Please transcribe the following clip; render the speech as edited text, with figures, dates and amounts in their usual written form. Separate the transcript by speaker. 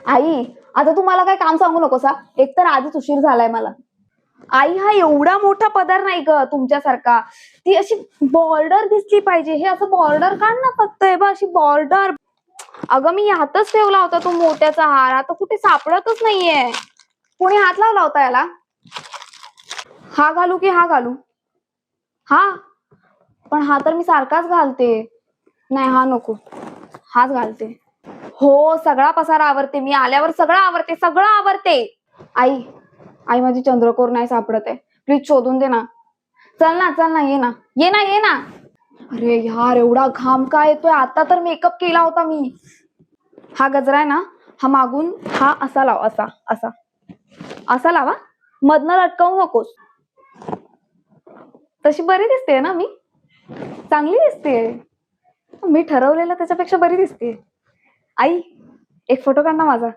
Speaker 1: आई, आता तू मला काय काम सांगू नकोस हा. एकतर आधीच उशीर झालाय मला. आई, हा एवढा मोठा पदर नाही ग तुमच्यासारखा. ती अशी बॉर्डर दिसली पाहिजे. हे असं बॉर्डर काढ ना फक्त. हे बघ अशी बॉर्डर. अगं मी ह्यातच ठेवला होता तो मोत्याचा हार. आता कुठे सापडतच नाहीये. कोणी हात लावला होता याला? हा घालू की हा घालू? हा, पण हा तर मी सारखाच घालते. नाही हा नको, हाच घालते. हो, सगळा पसारा आवरते मी. आल्यावर सगळं आवरते, सगळं आवरते. आई, आई माझी चंद्रकोर नाही सापडत आहे. प्लीज शोधून दे ना. चल ना, चल ना, ये ना, ये ना, ये ना. अरे यार, एवढा घाम का येतोय? आता तर मेकअप केला होता मी. हा गजरा आहे ना, हा मागून हा असा लाव. असा असा असा लावा. मधनं लटकवू नकोस. तशी बरी दिसते ना मी? चांगली दिसते. मी ठरवलेलं त्याच्यापेक्षा बरी दिसते. आई, एक फोटो काढ ना माझा.